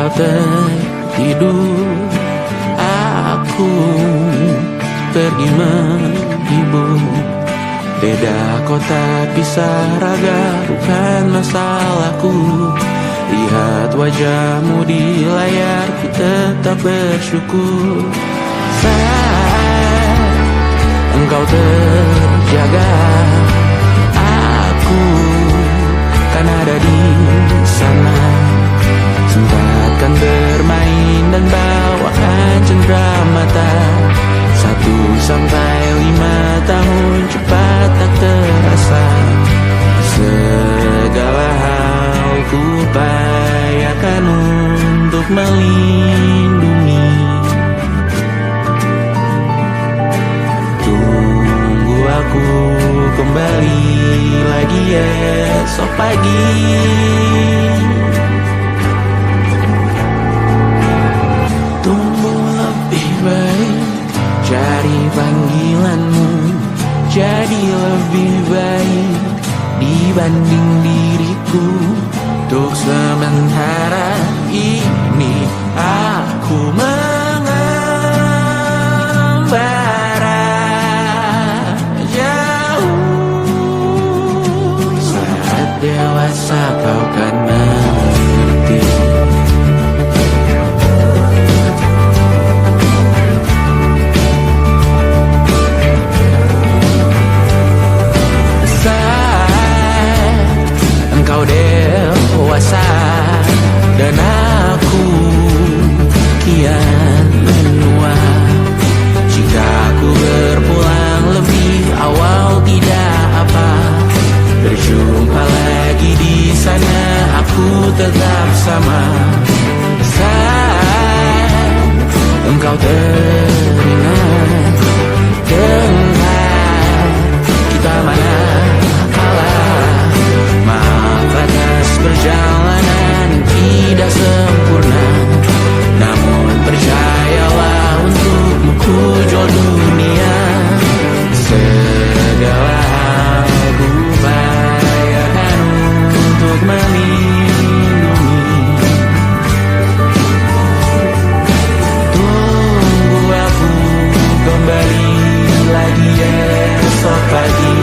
engkau tertidur, aku pergi menghibur. Beda kota pisah raga bukan masalahku. Lihat wajahmu di layar, ku tetap bersyukur. Saat engkau terjaga, aku kan ada di sana. Sempatkan bermain dan bawakan cenderamata. 1-5 tahun cepat tak terasa. Segala hal ku upayakan untuk melindungi. Tunggu aku kembali lagi esok pagi. Tumbuh lebih baik, cari panggilanmu, jadi lebih baik dibanding diriku. Untuk sementara ini aku mengembara jauh. Saat dewasa kau kan mengerti. Engkau dewasa dan aku kian menua. Jika aku berpulang lebih awal tidak apa. Berjumpa lagi di sana, aku tetap sama. Saat engkau teringat dengar kita mana perjalanan tidak sempurna, namun percayalah untukmu ku jual dunia. Segala hal ku upayakan untuk melindungi. Tunggu aku kembali lagi esok pagi.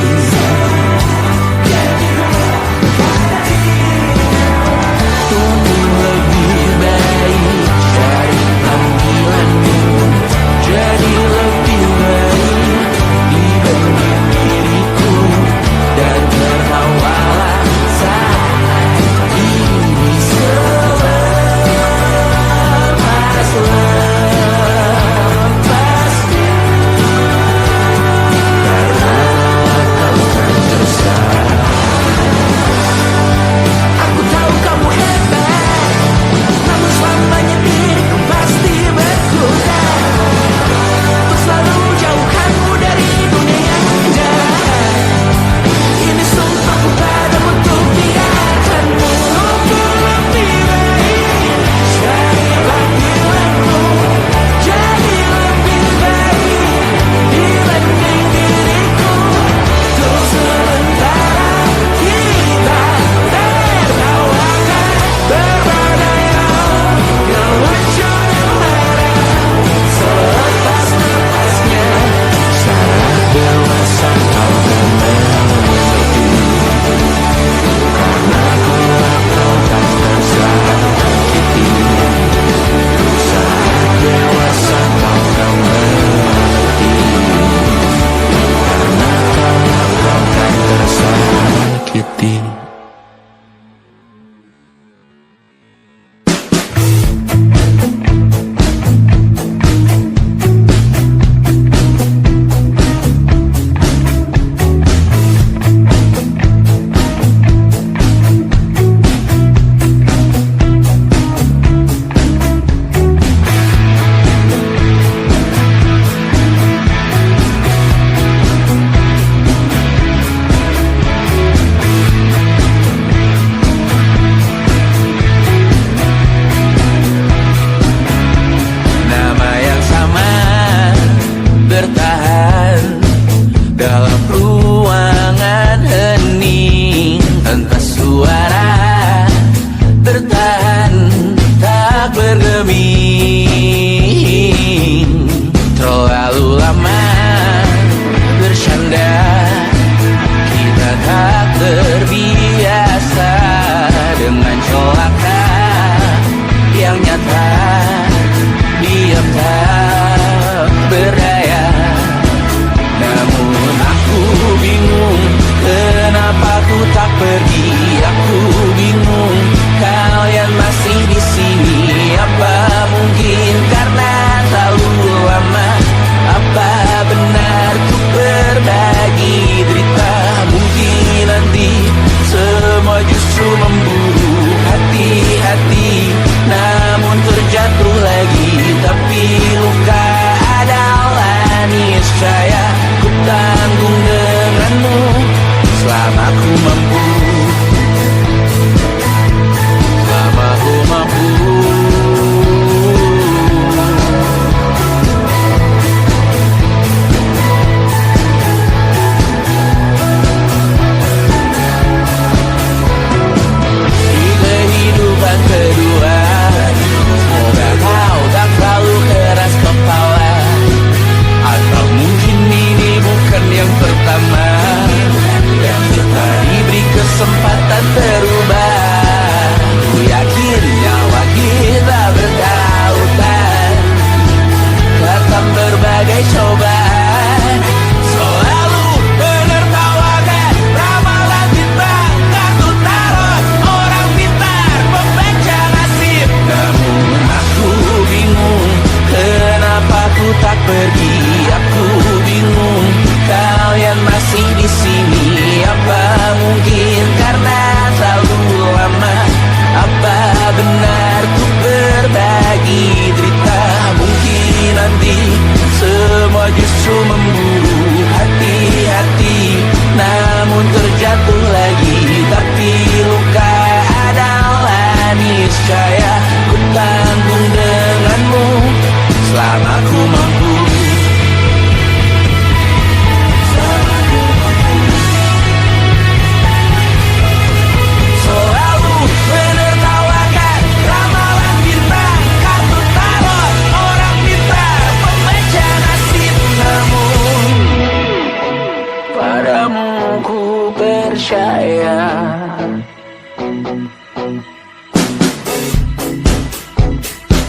percaya.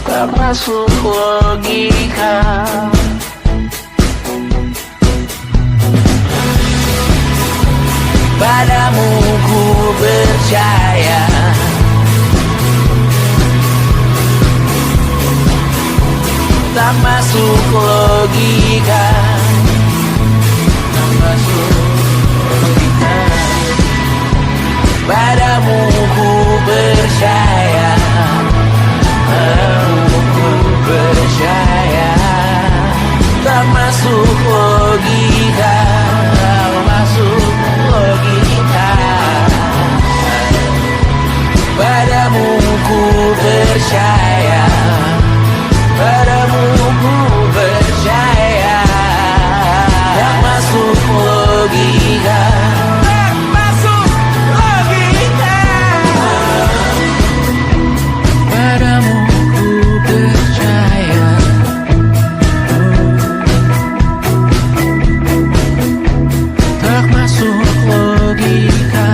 Tak masuk logika. Padamu ku percaya. Tak masuk logika. Tak masuk logika. Padamu ku percaya. Padamu ku percaya. Tak masuk logika. Tak masuk logika. Padamu ku percaya. Padamu ku percaya. Tak masuk logika. Tak masuk logika. Padamu ku percaya. Tak masuk logika.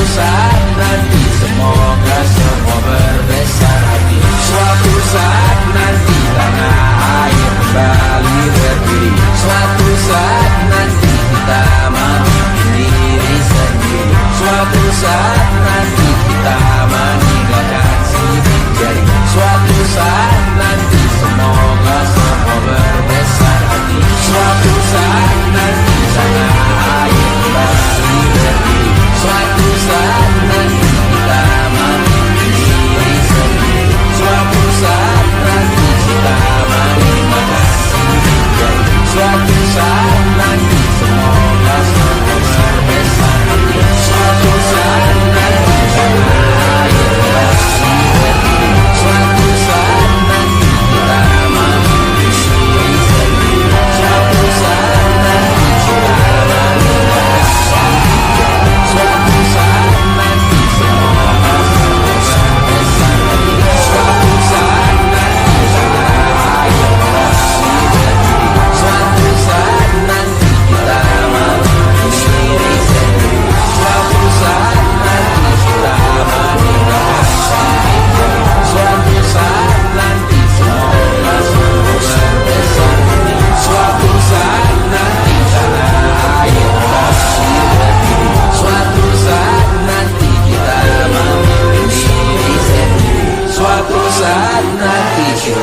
saat nanti semoga semua berbesar hati. Suatu saat nanti tanah air kembali berdiri. Suatu saat nanti kita memimpin diri sendiri. Suatu saat nanti kita meninggalkan sidik jari. Suatu saat nanti semoga semua berbesar hati. Suatu saat nanti tanah air kembali berdiri. Suatu saat nanti kita memimpin diri sendiri. Suatu saat nanti kita meninggalkan sidik jari. Suatu saat nanti semoga semua berbesar hati. Suatu saat nanti tanah air kembali berdiri. Suatu saat nanti kita memimpin diri sendiri. Suatu saat nanti kita meninggalkan sidik jari. Suatu saat nanti semoga semua berbesar hati. Suatu saat nanti tanah air kembali berdiri. Suatu saat nanti kita memimpin diri sendiri. Suatu saat nanti kita meninggalkan sidik jari. Suatu saat nanti semoga semua berbesar hati. Suatu saat nanti tanah air kembali berdiri. Suatu saat nanti kita memimpin diri sendiri. Suatu saat nanti kita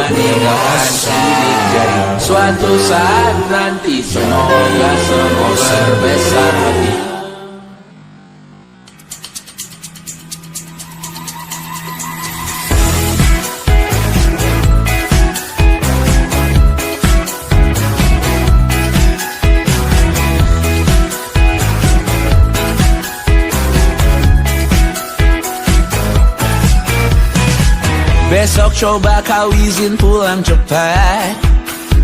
meninggalkan sidik jari. Suatu saat nanti semoga semua berbesar hati. Besok coba kau izin pulang cepat.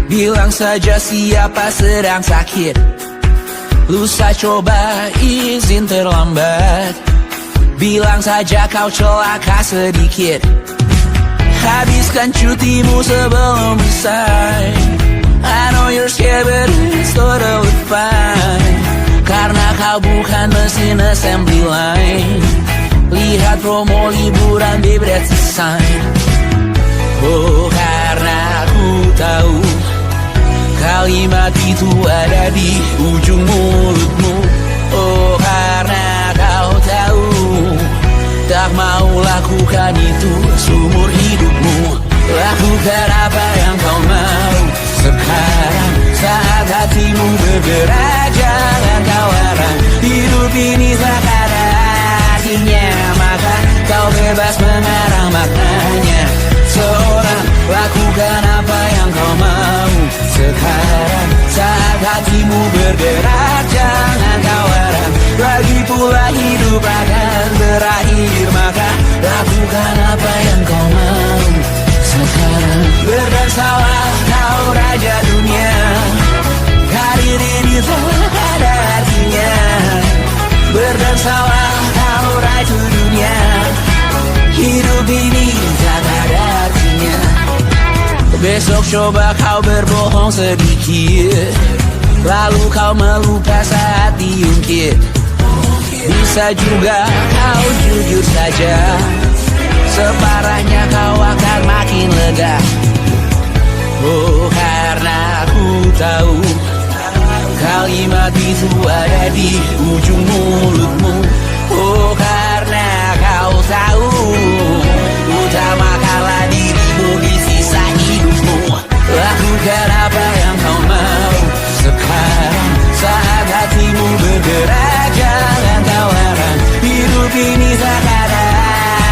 Bilang saja siapa sedang sakit. Lusa coba izin terlambat. Bilang saja kau celaka sedikit. Habiskan cutimu sebelum resign. I know you're scared but it's totally fine. Karena kau bukan mesin assembly line. Lihat promo liburan babe, that's a sign. Oh, karena aku tahu kalimat itu ada di ujung mulutmu. Oh, karena kau tahu tak mau lakukan itu seumur hidupmu. Lakukan apa yang kau mau sekarang saat hatimu bergerak. Jangan kau larang, hidup ini tak ada artinya, maka kau bebas mengarang maknanya. Seorang lakukan apa yang kau mau sekarang saat hatimu bergerak. Jangan kau larang, lagi pula hidup akan berakhir, maka lakukan apa yang kau mau sekarang. Berdansalah kau raja dunia, karir ini tak ada artinya. Berdansalah kau raja dunia, hidup ini tak ada artinya. Besok coba kau berbohong sedikit, lalu kau melupa saat diungkit. Bisa juga kau jujur saja, separahnya kau akan makin lega. Oh, karena aku tahu kalimat itu ada di ujung mulutmu. Oh, karena kau tahu utamakanlah dirimu di sisa hidupmu. Lakukan apa yang kau mau sekarang saat hatimu bergerak. Jangan kau larang, hidup ini tak ada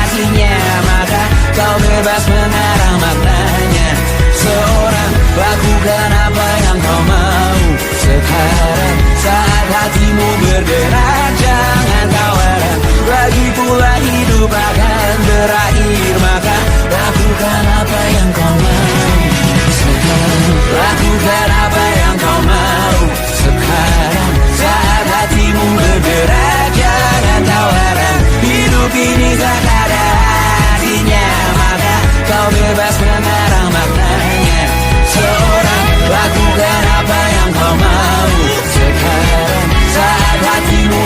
artinya, maka kau bebas mengarang maknanya. Seorang lakukan apa yang kau mau sekarang saat hatimu bergerak. Jangan kau larang, lagi pula hidup akan berakhir, maka lakukan apa yang kau mau sekarang. Lakukan apa yang kau mau sekarang saat hatimu bergerak. Jangan kau larang, hidup ini tak ada artinya, maka kau bebas mengarang maknanya. Seorang lakukan apa yang kau mau sekarang saat hatimu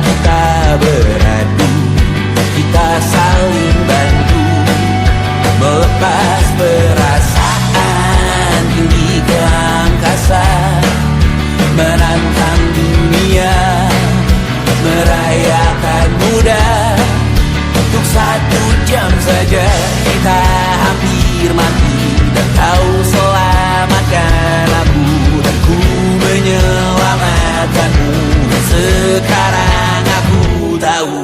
kita beradu, kita saling bantu, melepas perasaan tinggi ke angkasa, menantang dunia, merayakan muda. Untuk 1 jam saja kita hampir mati, dan kau selamatkan aku, dan ku menyelamatkanmu. Dan sekarang aku tahu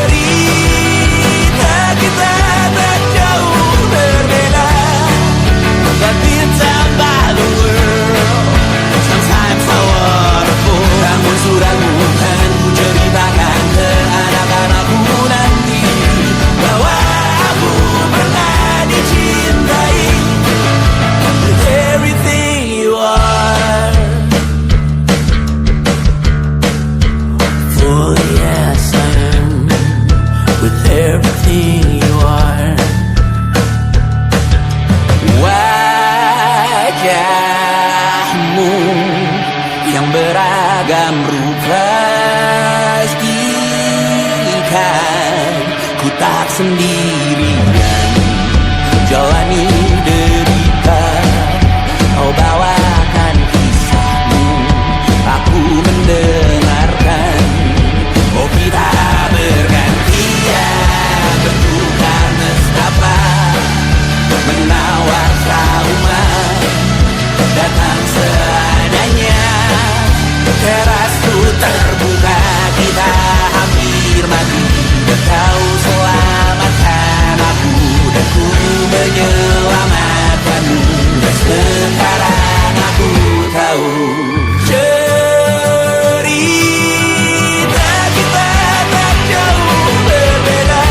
cerita kita tak jauh berbeda, but ditambah the world sometimes so wonderful. Namun suratmu kan ku ceritakan ke anak-anakku nanti, bahwa aku pernah dicintai with everything you are. For yes I am with everything you are. Wajahmu yang beragam rupa pastikan ku tak sendirian jalani derita. Kau bawakan kisahmu, aku mendengarkan. Oh kita bergantian bertukar nestapa, menawar trauma datang seadanya. Teras ku terbuka, kita hampir mati, dan kau selamatkan aku, dan ku menyelamatkanmu. Dan sekarang aku tahu cerita kita tak jauh berbeda,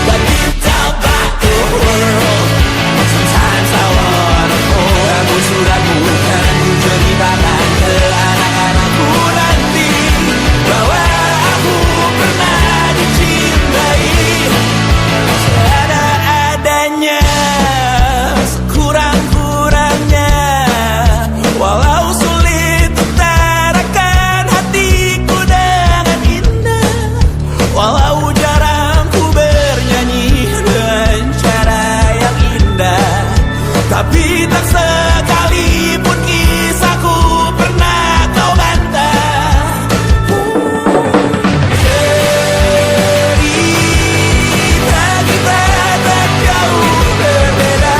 but ditambah the world sometimes so wonderful. Namun suratmu kan ku ceritakan ke anak-anakku nanti, bahwa aku pernah dicintai seadanya, sekurang-kurangnya. Walau sulit utarakan hatiku dengan indah, walau jarang ku bernyanyi dengan cara yang indah, tapi tak sekalipun kisahku pernah kau bantah. Cerita kita tak jauh berbeda,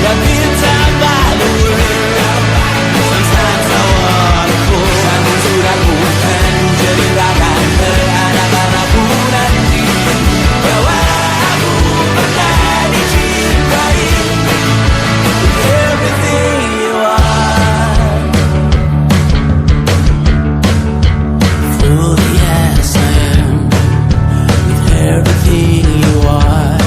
dan ditambah the world sometimes so wonderful. Namun suratmu kan ku ceritakan ke anak-anakku nanti, bahwa aku pernah dicintai with everything you are. For yes I am with everything you are.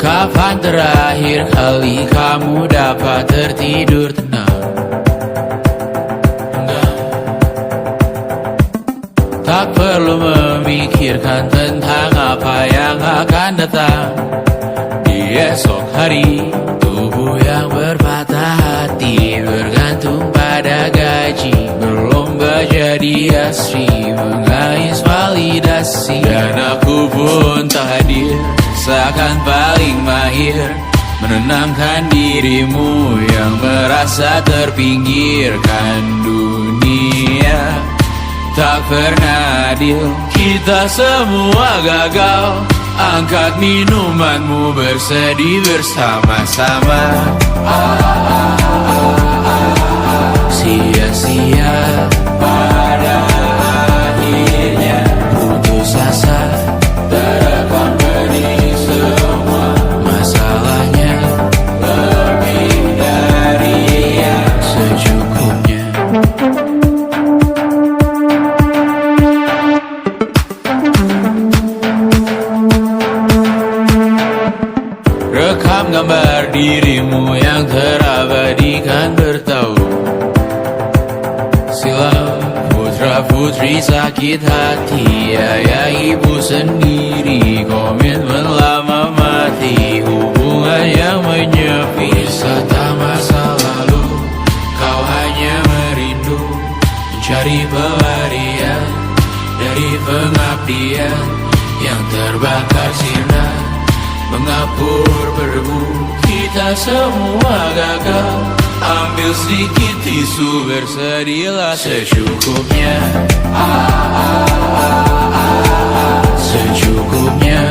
Kapan terakhir kali kamu dapat tertidur tenang? Tak perlu memikirkan tentang apa yang akan datang di esok hari. Tubuh yang berpatah hati bergantung pada gaji, berlomba jadi asri, mengais validasi. Dan aku pun tak hadir, seakan paling mahir menenangkan dirimu yang merasa terpinggirkan dunia. Tak pernah adil, kita semua gagal. Angkat minumanmu, bersedih bersama-sama. Sia-sia pada akhirnya putus asa, terekam benih semua. Masalahnya lebih dari yang secukupnya. Rekam gambar dirimu yang terabadikan bertahun. Sila Putra putri sakit hati, ayah ibu sendiri, komitmen lama mati, hubungan yang menyepi. Wisata masa lalu, kau hanya merindu, mencari pelarian dari pengabdian yang terbakar sinar, mengapur berbu. Kita semua gagal, ambil sedikit tisu, bersedihlah secukupnya. Secukupnya,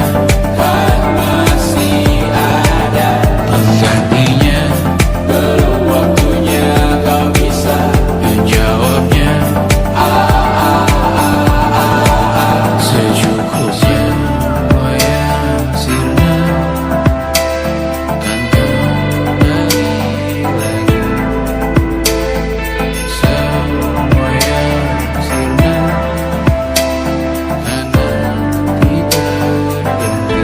kan masih ada penggantinya. Belum waktunya kau bisa menjawabnya. Secukupnya, oh ya sirna, kan kembali lagi. Semua yang sirna, kan nanti berganti.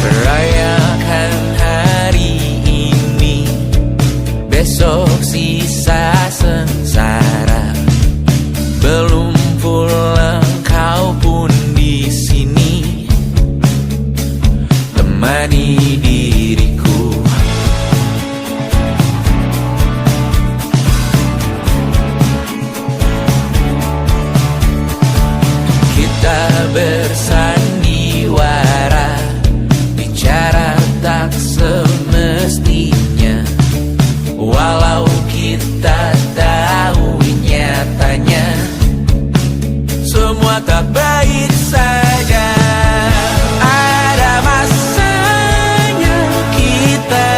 Rayakan hari ini, besok sisa sengsara. Belum pulang kau pun di sini, temani diriku. Kita bersandiwara, bicara tak semestinya, walau kita tahu nyatanya semua tak baik saja. Ada masanya kita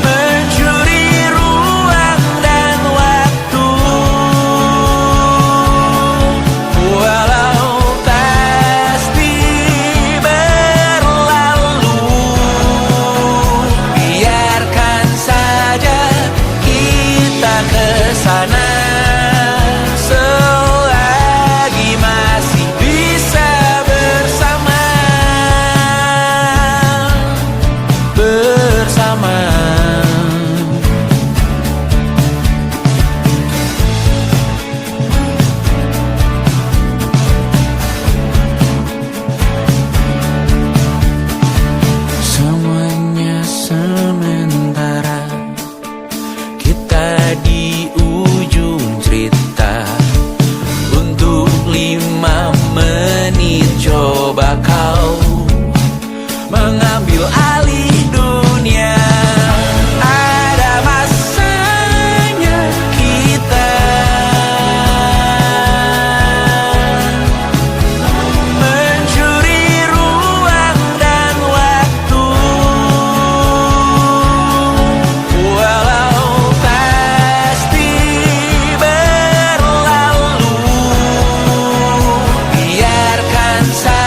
mencuri ruang dan waktu, walau pasti berlalu. Biarkan saja kita kesana, selagi masih bisa bersama. Semuanya sementara, kita di ujung cerita. Untuk 5 menit coba kau mengambil alih dunia. Ada masanya kita mencuri ruang dan waktu, walau pasti berlalu. Biarkan saja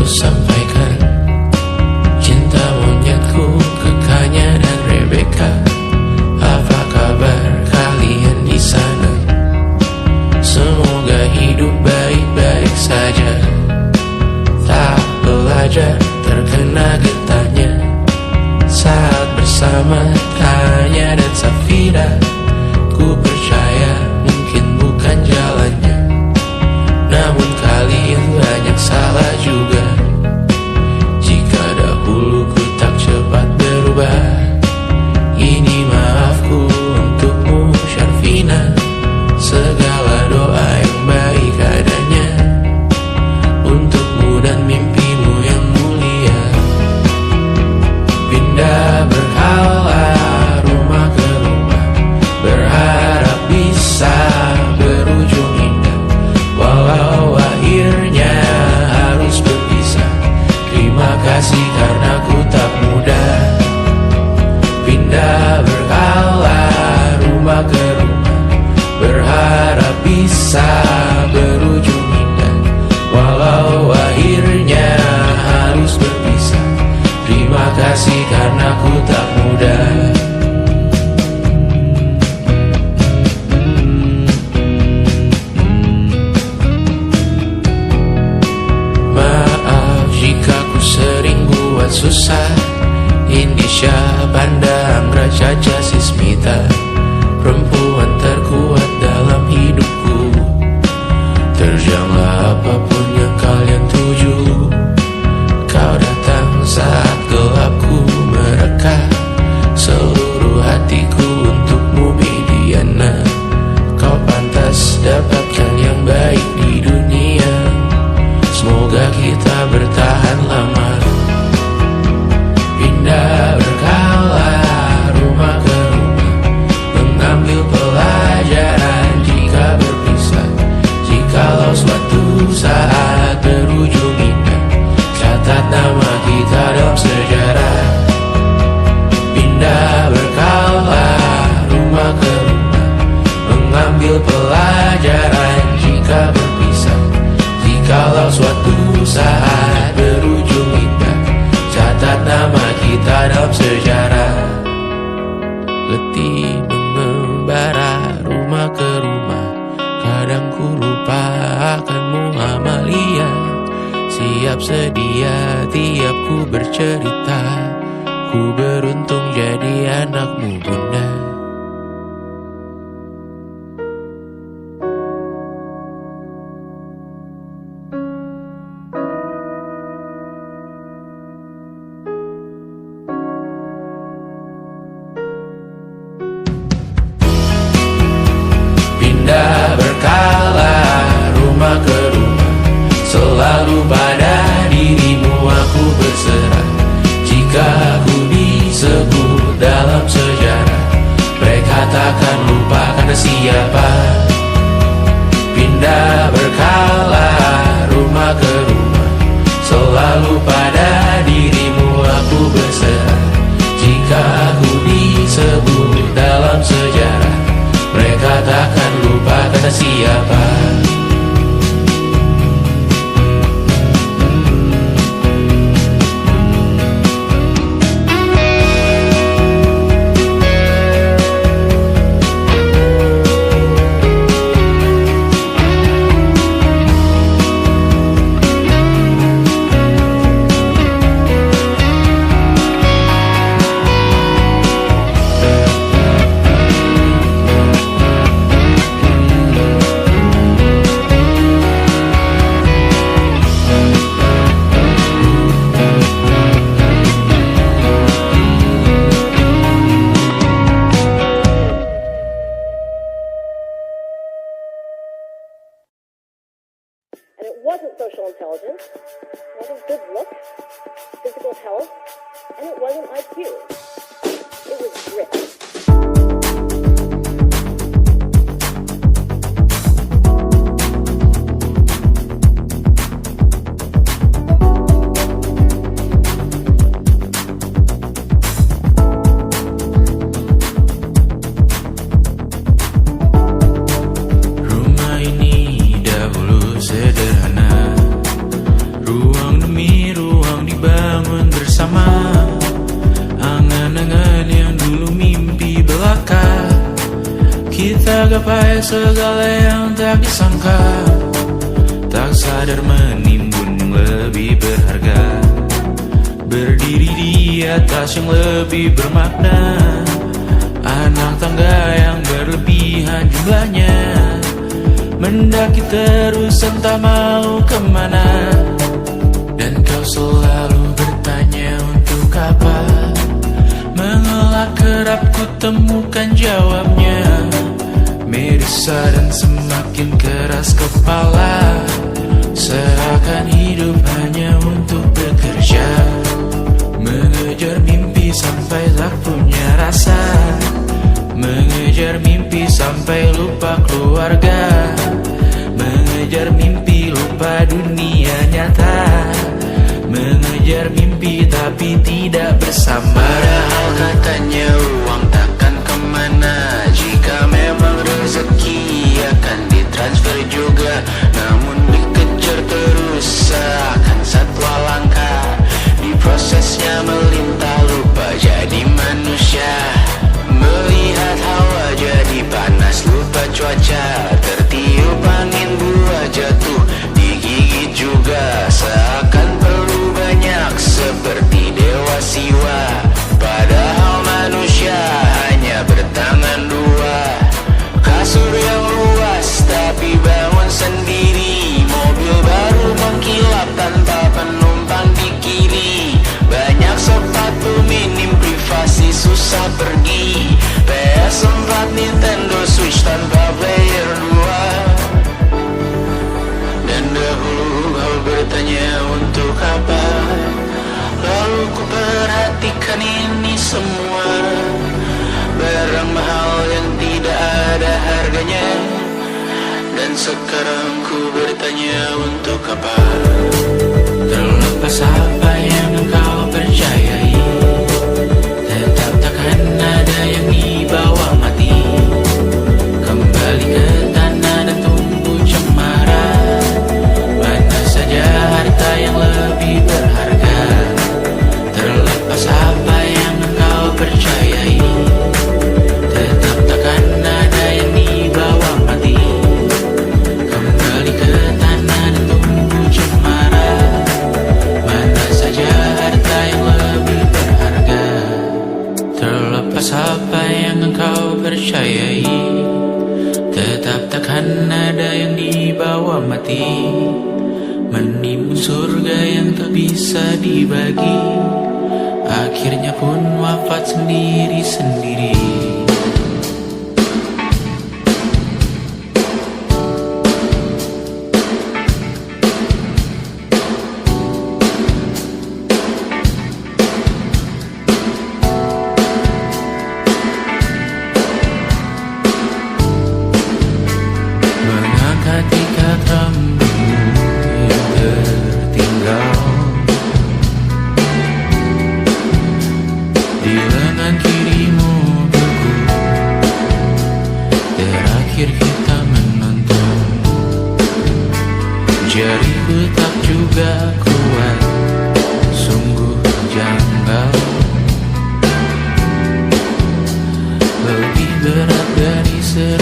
sampaikan cinta monyetku ke Kanya dan Rebecca. Apa kabar kalian di sana? Semoga hidup baik-baik saja. Tak belajar terkena getahnya saat bersama Tanya dan Safira. Ku percaya mungkin bukan jalannya, namun kalian banyak salah juga. Jika dahulu ku tak cepat berubah, ini maafku untukmu Syarfina. Segala doa yang baik adanya untukmu dan mimpimu yang mulia. Pindah berkala rumah ke rumah, berharap bisa berujung indah. Walau akhirnya harus berpisah, terima kasih karena ku tak mudah. Pindah berkala rumah ke rumah, berharap bisa berujung indah. Walau akhirnya harus berpisah, terima kasih karena ku tak mudah. Maaf jika ku sering buat susah. Indisha, Banda, Anggra, Caca, Sismita, perempuan terkuat dalam hidupku. Terjanglah apapun yang kalian tuju. Kau datang saat gelapku mereka. Seluruh hatiku untukmu Mediana. Kau pantas dapatkan yang baik di dunia. Semoga kita bertahan lama. Pindah berkala rumah ke rumah, mengambil pelajaran jika berpisah. Jikalau suatu saat berujung indah, catat nama kita dalam sejarah. Pindah berkala rumah ke rumah, mengambil pelajaran jika berpisah. Jikalau suatu saat berujung indah, catat nama kita dalam sejarah. Letih mengembara rumah ke rumah, kadang ku lupa akanmu Amalia. Siap sedia tiap ku bercerita, ku beruntung jadi anakmu bunda. Pindah berkala rumah ke rumah, selalu pada dirimu aku berserah. Jika aku disebut dalam sejarah, mereka takkan lupa karena siapa. Pindah berkala rumah ke rumah, selalu pada dirimu aku berserah. Jika aku disebut dalam sejarah, mereka takkan lupa kata siapa. And it wasn't social intelligence, it wasn't good looks, physical health, and it wasn't IQ. It was grit. Rumah ini dahulu sederhana, ruang demi tercapai segala yang tak disangka, tak sadar menimbun yang lebih berharga, berdiri di atas yang lebih bermakna. Anak tangga yang berlebihan jumlahnya, mendaki terus entah mau kemana. Dan kau selalu bertanya untuk apa, mengelak kerap ku temukan jawabnya. Merisa dan semakin keras kepala, seakan hidup hanya untuk bekerja, mengejar mimpi sampai tak punya rasa, mengejar mimpi sampai lupa keluarga, mengejar mimpi lupa dunia nyata, mengejar mimpi tapi tidak bersama. Padahal katanya uang takkan kemana, jika memang rezeki akan ditransfer juga. Namun dikejar terus seakan satwa langka, di prosesnya melintah lupa jadi manusia. Melihat hawa jadi panas lupa cuaca, tertiup angin buah jatuh digigit juga. Seakan perlu banyak seperti dewa siwa, padahal manusia hanya bertangan dua. Kasur yang luas tapi bangun sendiri, mobil baru mengkilap tanpa penumpang di kiri. Banyak sepatu minim privasi susah pergi, PS4 Nintendo Switch tanpa player 2. Dan dahulu kau bertanya untuk apa, lalu ku perhatikan ini semua, barang mahal yang tidak ada harganya. Dan sekarang ku bertanya untuk apa, terlepas apa yang engkau percayai, tetap takkan ada yang dibawa mati. Kembali ke tanah dan tumbuh cemara, mana saja harta yang lebih berharga. Terlepas apa yang engkau percayai, tetap takkan ada yang dibawa mati. Kembali ke tanah dan tumbuh cemara, mana saja harta yang lebih berharga. Terlepas apa yang engkau percayai, tetap takkan ada yang dibawa mati. Menimbun surga yang tak bisa dibagi, akhirnya pun wafat sendiri-sendiri. Mengangkat ikat rambutmu yang tertinggal di lengan kirimu beku, terakhir kita menonton. Jariku tak juga kuat, sungguh janggal, lebih berat dari 1000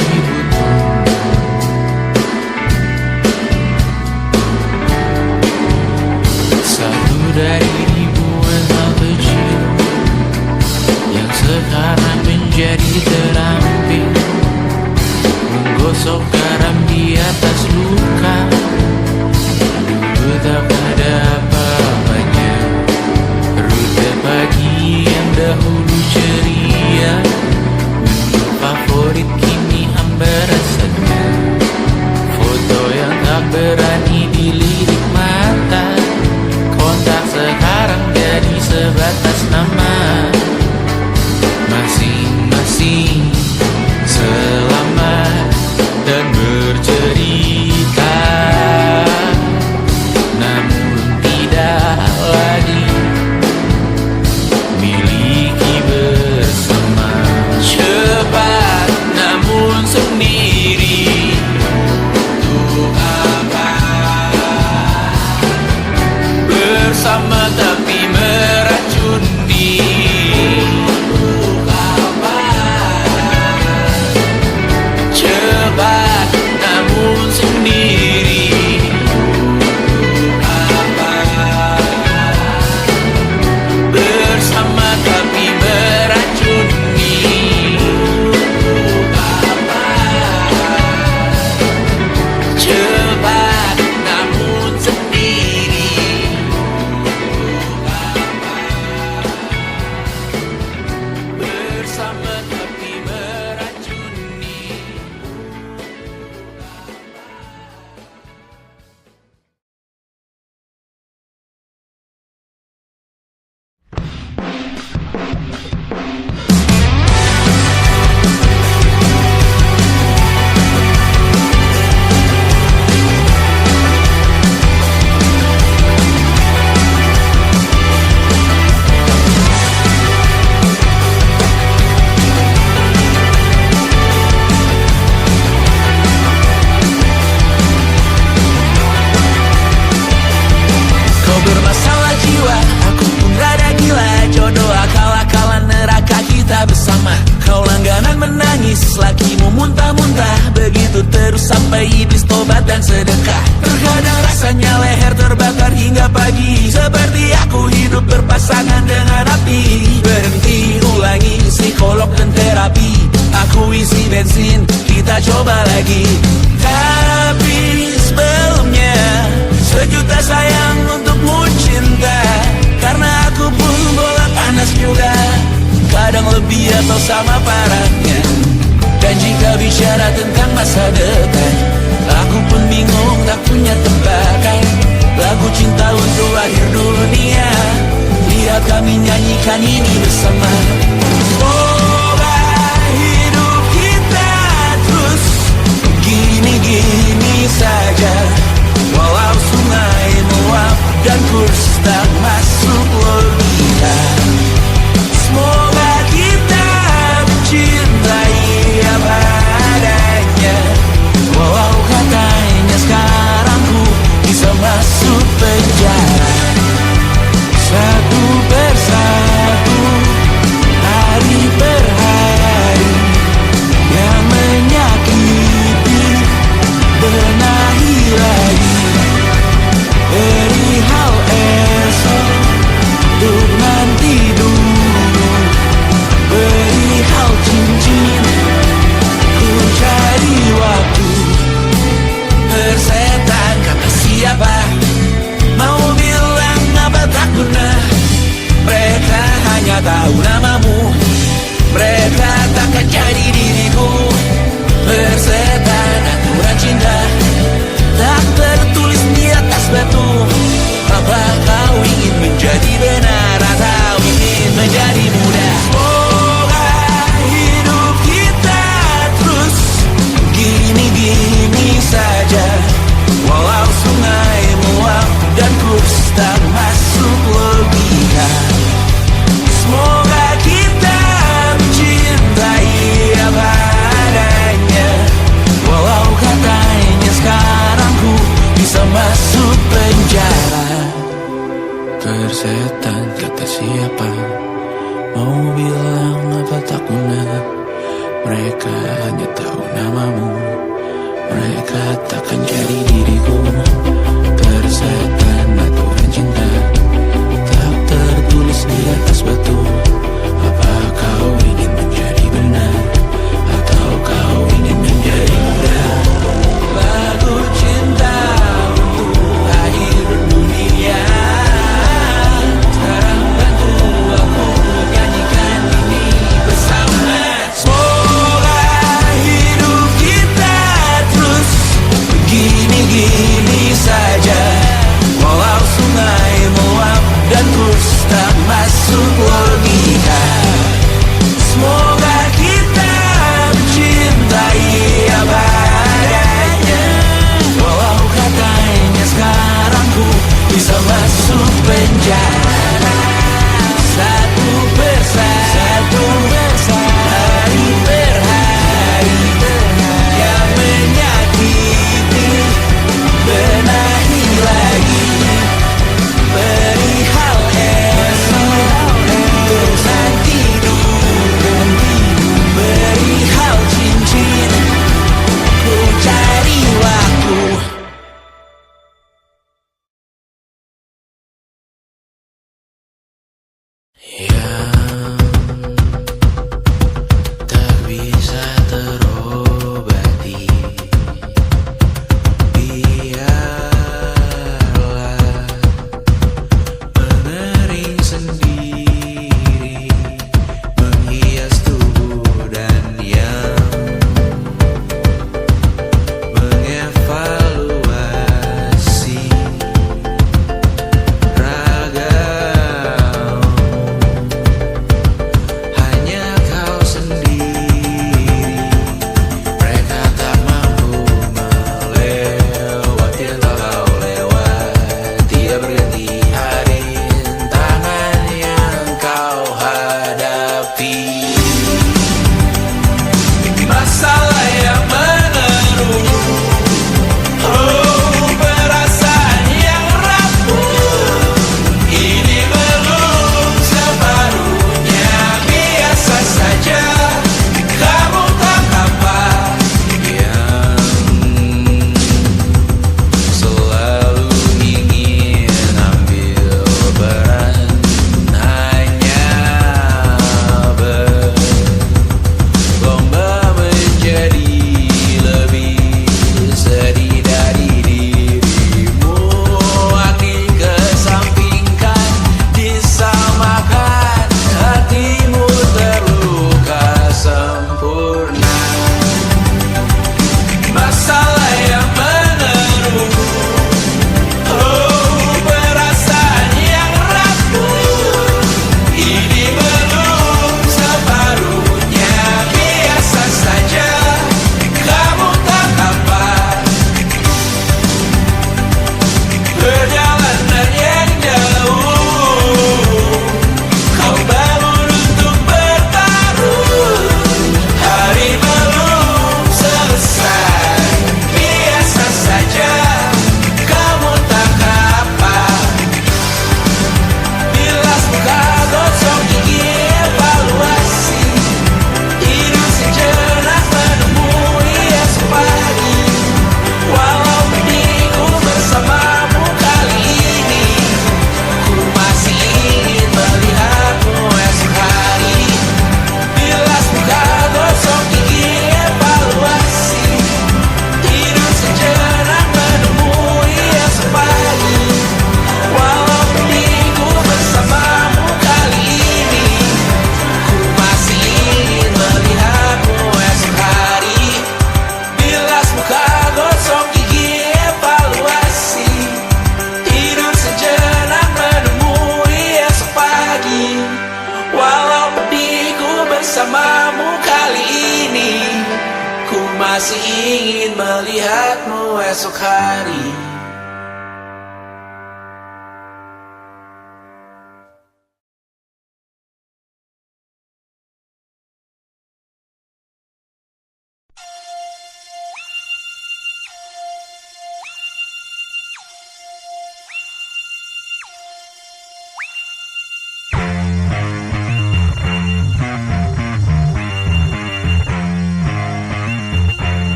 ton. Satu dari ribuan hal kecil yang sekarang menjadi terampil, menggosok garam di atas luka. Dulu tak ada apa-apanya, rute pagi yang dahulu ceria, menu favorit kini hambar rasanya. Foto yang tak berani dilirik mata, kontak sekarang jadi sebatas nama. Masing-masing selamat dan bercerita, namun tidak lagi miliki bersama. Cepat namun sendiri, untuk apa? Bersama tapi meracuni, langkah. Terkadang rasanya leher terbakar hingga pagi, seperti aku hidup berpasangan dengan api. Berhenti, ulangi psikolog dan terapi. Aku isi bensin, kita coba lagi. Tapi sebelumnya, sejuta sayang untukmu cinta. Karena aku pun bola panas juga, kadang lebih atau sama parahnya. Dan jika bicara tentang masa depan, aku pun bingung tak punya tebakan. Lagu cinta untuk akhir dunia, lihat kami nyanyikan ini bersama. Semoga hidup kita terus gini-gini saja, walau sungai meluap dan kurs tak masuk logika. Semoga kita mencintai apa adanya, walau katanya sekarang ku bisa masuk penjara. Satu persatu, hari per hari, yang menyakiti benahi lagi. Beri hal esok untuk nanti dulu. Beri hal cincin, ku cari waktu. Persetan kata siapa, mau bilang apa tak guna. Mereka hanya tahu namamu, mereka takkan jadi diriku. Persetan aturan cinta tak tertulis di atas batu. Apa kau ingin menjadi benar atau ingin menjadi muda? Semoga hidup kita terus gini-gini saja, walau sungai meluap dan kurs tak masuk logika. Semoga kita mencintai apa adanya, walau katanya sekarang ku bisa masuk penjara. Persetan kata siapa, mau bilang apa tak guna. Mereka hanya tahu namamu, mereka takkan jadi diriku. Persetan aturan cinta tak tertulis di atas batu. Apa kau ingin menjadi benar atau kau ingin menjadi muda? Lagu cinta untuk akhir dunia, sekarang bantu aku nyanyikan ini bersama. Semoga hidup kita terus begini-gini saja, walau sungai meluap dan kurs tak masuk logika. Semoga kita mencintai apa adanya, walau katanya sekarang ku bisa masuk penjara. Satu persatu, hari per hari, yang menyakiti benahi lagi. Beri hal esok untuk nanti dulu. Beri hal cincin, ku cari waktu. esok hari.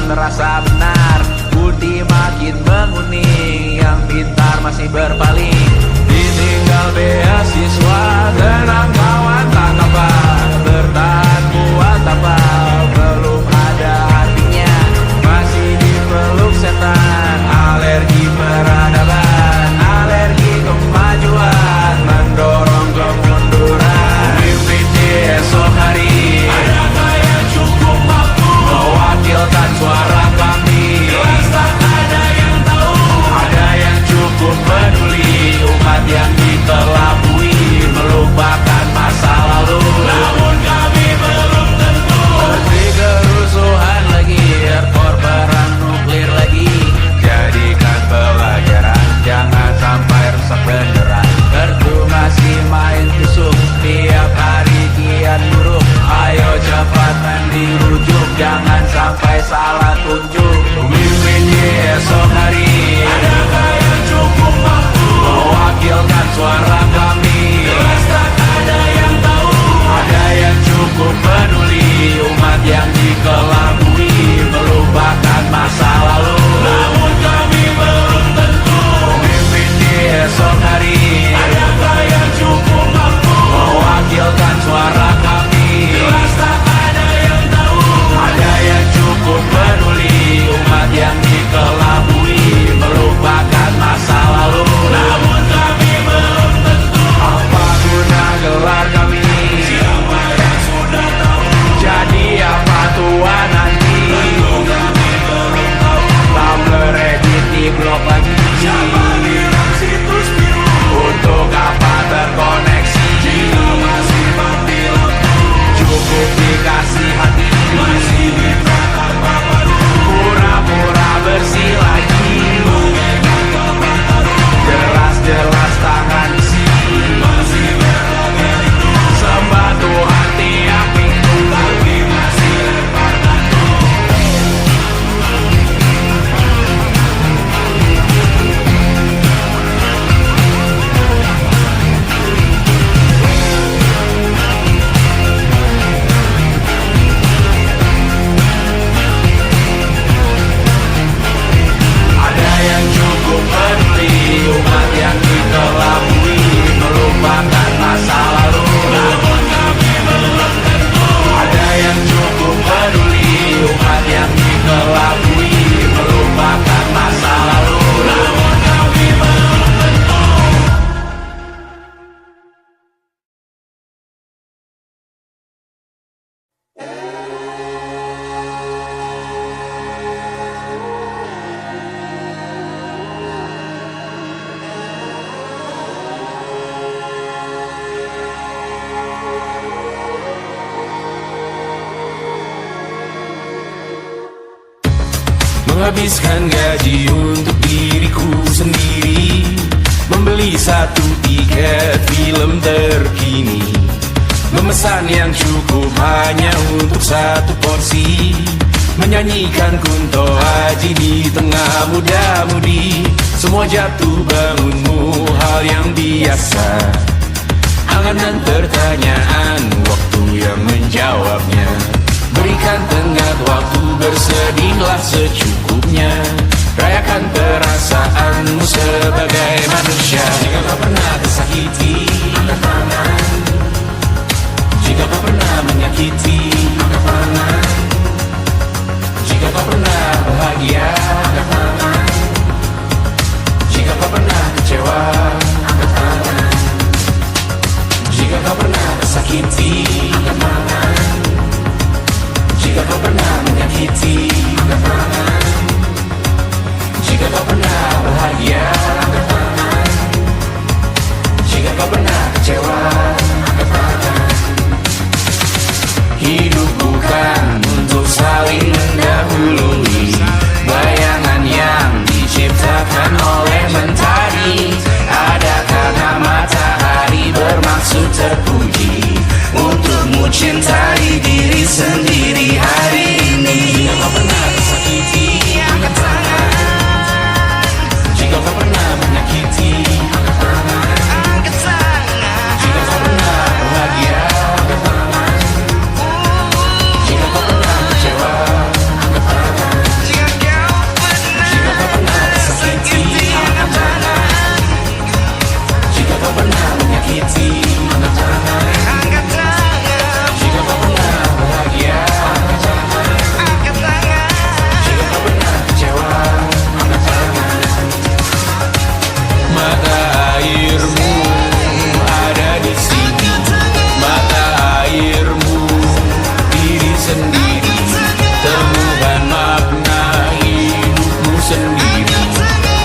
Terasa benar, budi makin menguning, yang pintar masih berpaling. Ditinggal beasiswa, tenang kawan tak apa, bertahan buat apa, belum ada artinya, masih dipeluk setan. Alergi peradaban, alergi kemajuan, mendorong kemunduran. Mimpi di esok hari, adakah yang cukup mampu mewakilkan suara kami? Jelas tak ada yang tahu, ada yang cukup peduli, umat yang dikelabui, melupakan masa lalu. Namun kami belum tentu. Seperti kerusuhan lagi, airport perang nuklir lagi. Jadikan pelajaran, jangan sampai rusak beneran. Kartu masih main tusuk, tiap hari kian buruk. Ayo cepat dirujuk, jangan sampai salah tunjuk. Mimpi di esok hari, adakah yang cukup mampu mewakilkan suara kami? Jelas tak ada yang tahu, ada yang cukup peduli, umat yang dikelabui, melupakan masa lalu. Namun kami belum tentu. Mimpi di esok hari, adakah yang cukup mampu mewakilkan suara kami? Jelas tak ada yang tahu, ada yang cukup peduli, umat yang dikelabui, melupakan masa lalu. Namun kami belum tentu. Apa guna gelar kami? Siapa yang sudah tahu? Jadi apa tua nanti? Tentu kami belum tahu. Tumblr edit di blog lagi. Siapa bilang situs biru? Untuk apa terkoneksi? Jika masih mati lampu, cukup dikasih hati. Masih minta apa baru? Pura-pura bersih lagi. Mengegang kapan baru? Jelas-jelas tangan isi. Masih berlagak itu. Sembah Tuhan tiap minggu, tapi masih lempar batu. Ada yang cukup peduli, umat yang dikelabui, melupakan masa lalu. Namun kami belum tentu. Ada yang cukup peduli, umat yang dikelabui, melupakan masa lalu. Namun kami belum tentu. Menghabiskan gaji untuk diriku sendiri, membeli satu tiket film terkini, memesan yang cukup hanya untuk satu porsi, menyanyikan Kunto Aji di tengah muda-mudi. Semua jatuh bangunmu hal yang biasa, angan dan pertanyaan, waktu yang menjawabnya. Berikan tenggat waktu, bersedihlah secukupnya. rayakan perasaanmu sebagai manusia. Jika kau pernah tersakiti, angkat tangan. Jika kau pernah menyakiti, angkat tangan. Jika kau pernah bahagia, angkat tangan. Jika kau pernah kecewa, angkat tangan. Jika kau pernah tersakiti, angkat tangan. Jika kau pernah menyakiti, angkat tangan. Jika kau pernah bahagia, angkat tangan. Jika kau pernah kecewa, angkat tangan. Hidup bukan untuk saling mendahului bayangan yang diciptakan oleh mentari. Ada karena matahari bermaksud terpuji untukmu cintai diri sendiri hari ini. Jika kau pernah tersakiti, angkat tangan. Jika kau pernah menyakiti, angkat tangan. Jika kau pernah bahagia, angkat tangan. Jika kau pernah kecewa, angkat tangan. Jika kau pernah tersakiti, angkat tangan. Jika kau pernah menyakiti, angkat tangan. Jika kau pernah bahagia, angkat tangan. Jika kau pernah kecewa, angkat tangan. Mata airmu ada di sini, mata airmu diri sendiri. Temukan makna hidupmu sendiri.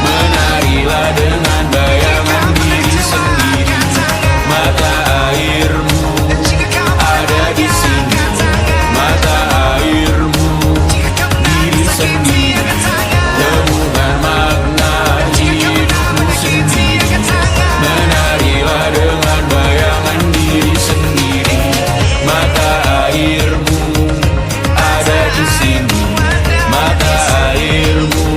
Menarilah dengan bayangan diri sendiri. Mata airmu ada di sini, mata airmu diri sendiri. Temukan makna hidupmu sendiri. Menarilah dengan bayangan diri sendiri. Mata airmu ada di sini, mata airmu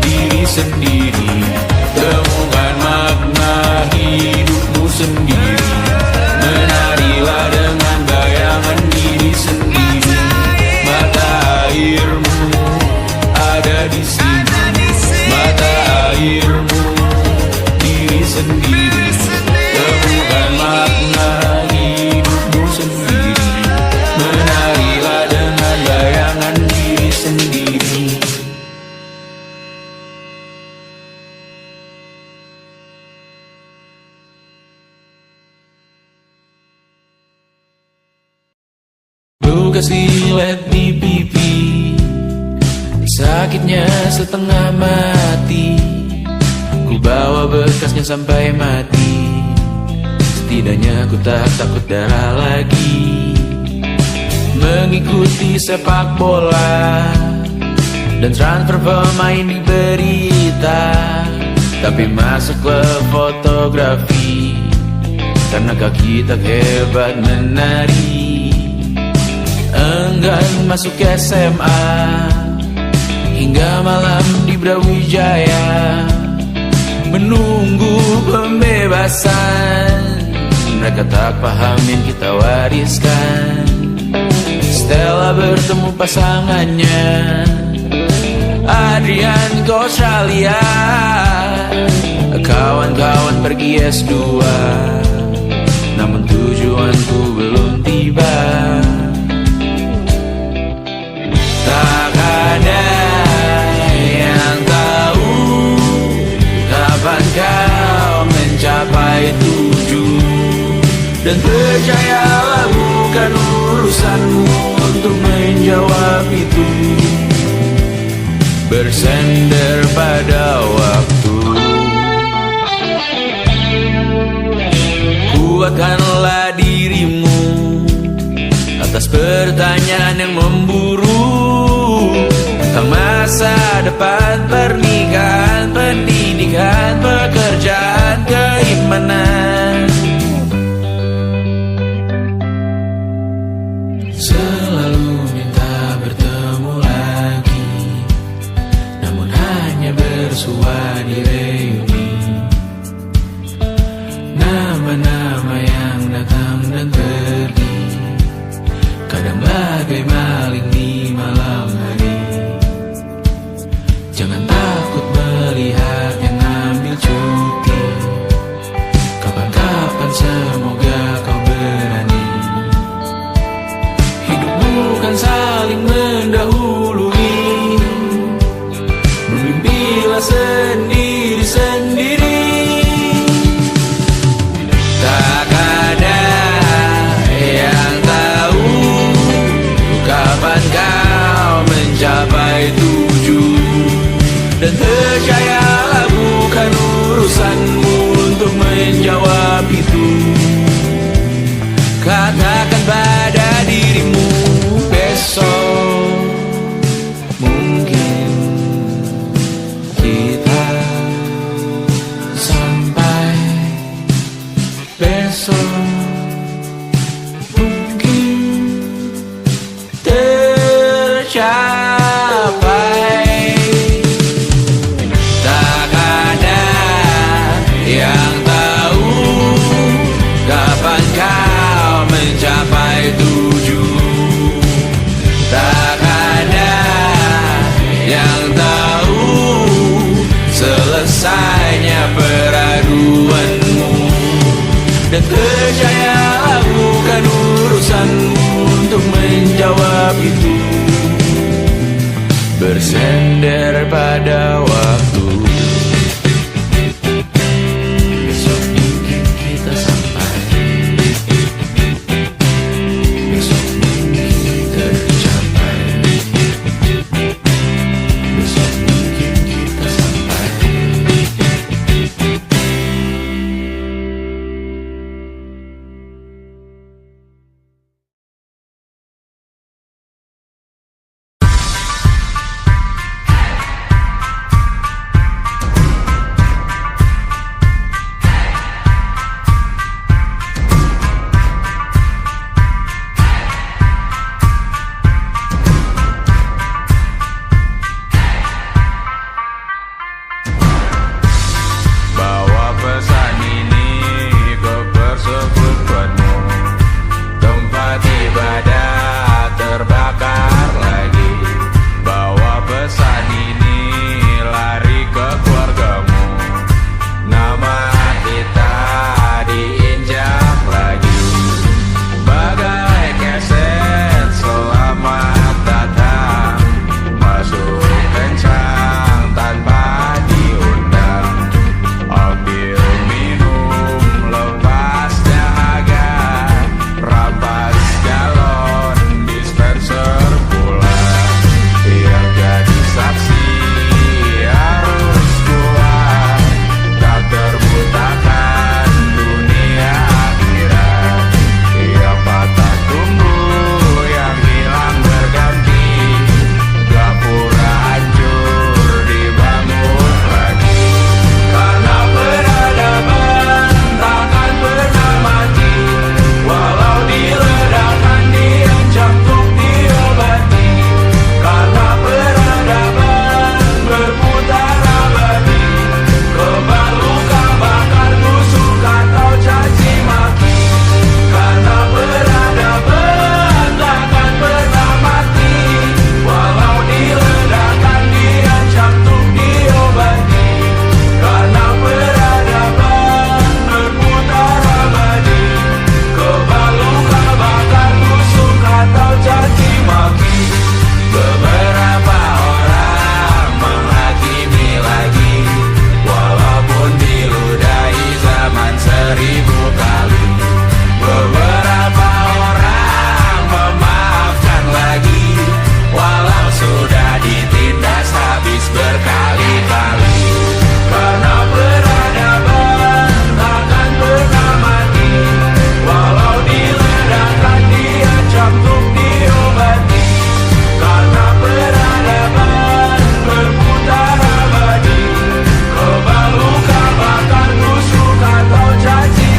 diri sendiri. Temukan makna hidupmu sendiri. Menarilah dengan bayangan diri sendiri. Mata airmu ada di sini, mata airmu diri sendiri. Temukan makna hidupmu sendiri. Menarilah dengan bayangan diri sendiri. Ku kasih lihat di pipi, sakitnya setengah mati. Ku bawa bekasnya sampai mati. Setidaknya ku tak takut darah lagi. Mengikuti sepak bola dan transfer pemain di berita, tapi masuk ke fotografi karena kaki tak hebat menari. Enggan masuk SMA hingga malam di Brawijaya menunggu pembebasan. Mereka tak paham yang kita wariskan. Stella bertemu pasangannya Adrian ke Australia. Kawan-kawan pergi S2, namun tujuanku belum tiba. Tak ada yang tahu kapan kau mencapai tujuan. Dan percayalah bukan urusanmu untuk menjawab itu. Bersender pada waktu. Kuatkanlah dirimu atas pertanyaan yang memburu tentang masa depan, pernikahan, pendidikan, pekerjaan, keimanan. Selalu minta bertemu lagi, namun hanya bersua di reuni. Nama-nama yang datang dan pergi, kadang bagai maling di malam hari. Jangan besok mungkin tercapai. Tak ada yang tahu kapan kau mencapai tujuh. Tak ada yang tahu selesainya peraduanmu. Dan percayalah bukan urusanmu untuk menjawab itu. Bersender pada waktu. Besok mungkin kita sampai, besok mungkin tercapai, besok mungkin kita sampai. Bawa pesan ini ke persekutuanmu. Tempat ibadah terbakar lagi. Bawa pesan ini lari ke keluargamu. Nama kita diinjak lagi. Bagai keset selamat datang. Masuk kencang tanpa diundang. Ambil minum lepas dahaga. Rampas galon dispenser pula. Yang jadi saksi harus kuat. Tak terbutakan dunia akhirat. Yang patah tumbuh, yang hilang berganti. Gapura hancur dibangun lagi. Karena peradaban takkan pernah mati. Walau diledakkan, diancam untuk diobati. Karena peradaban berputar abadi. Kebal luka bakar, busuk atau caci maki. Karena peradaban takkan pernah mati. Walau diledakkan, diancam untuk diobati. Karena peradaban berputar abadi. Kebal luka bakar, busuk atau caci maki. Beberapa orang menghakimi lagi. Walaupun diludahi zaman 1000 kali. Beberapa orang memaafkan lagi. Walau sudah ditindas habis berkali-kali. Karena peradaban takkan pernah mati. Walau diledakkan, diancam untuk diobati. Karena peradaban berputar abadi. Kebal luka bakar, busuk atau caci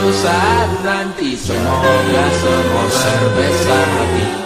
suatu saat nanti. Semoga semua berbesar hati.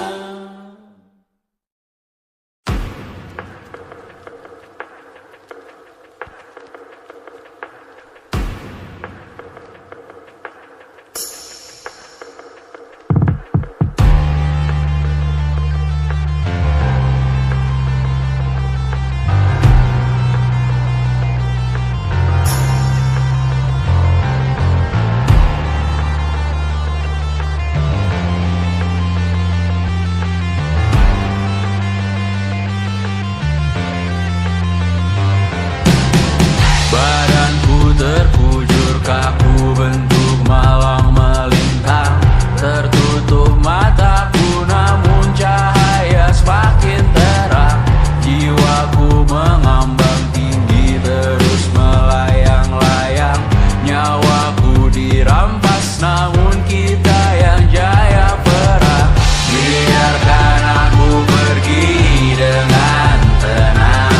Badanku terkujur kaku bentuk malang melintang. Tertutup mataku namun cahaya semakin terang. Jiwaku mengambang tinggi terus melayang-layang. Nyawaku dirampas namun kita yang jaya perang. Biarkan aku pergi dengan tenang.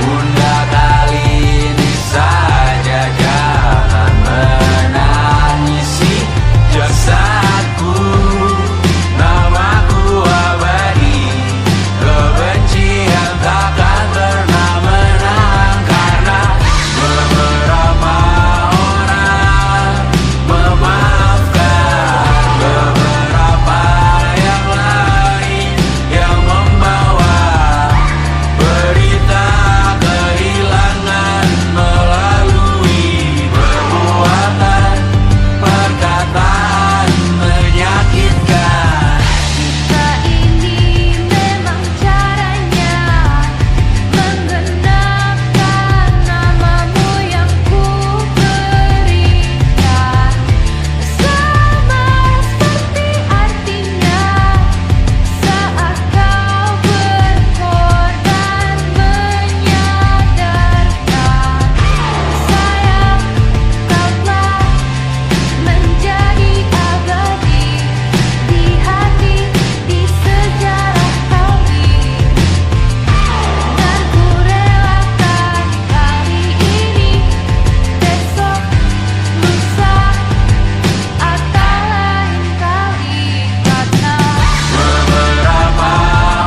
Bunda kali ini saja jangan menangisi jasadku. Namaku abadi, kebencian takkan pernah menang. Karena beberapa orang memaafkan, beberapa yang lain yang membawa berita kehilangan melalui perbuatan, perkataan menyakitkan. Jika ini memang caranya menggenapkan namamu yang ku berikan, sama seperti artinya saat kau berkorban menyadarkan. Sayang, kau telah menjadi abadi di hati, di sejarah kami. Dan ku relakan kali ini, besok, lusa, atau lain kali. Karena Beberapa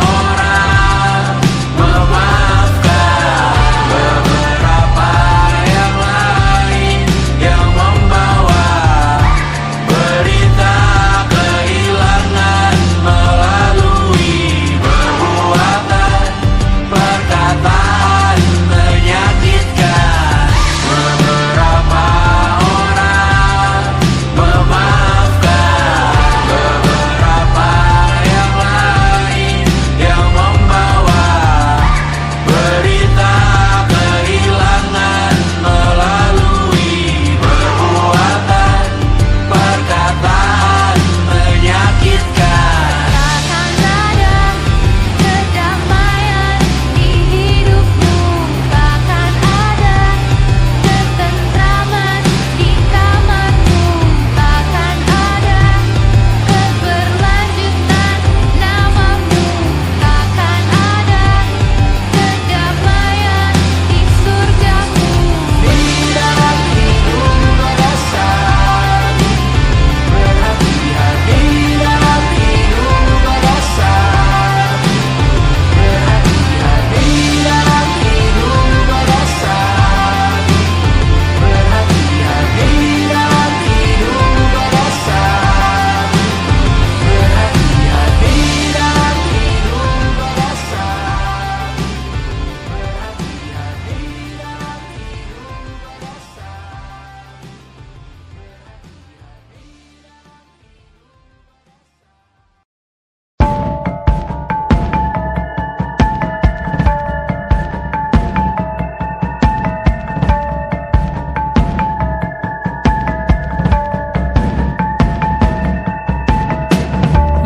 orang memaafkan, beberapa yang lain yang membawa berita kehilangan melalui perbuatan, perkataan menyakitkan. Beberapa orang memaafkan, beberapa yang lain yang membawa berita kehilangan melalui perbuatan, perkataan menyakitkan. takkan ada kedamaian di hidupmu, takkan ada ketentraman di kamarmu, takkan ada keberlanjutan namamu, takkan ada kedamaian di surgamu. Di dalam hidup ada saat berhati-hati, dalam hidup ada saat berhati-hati, dalam hidup ada saat berhati-hati, dalam hidup ada saat berhati-hati, dalam hidup ada saat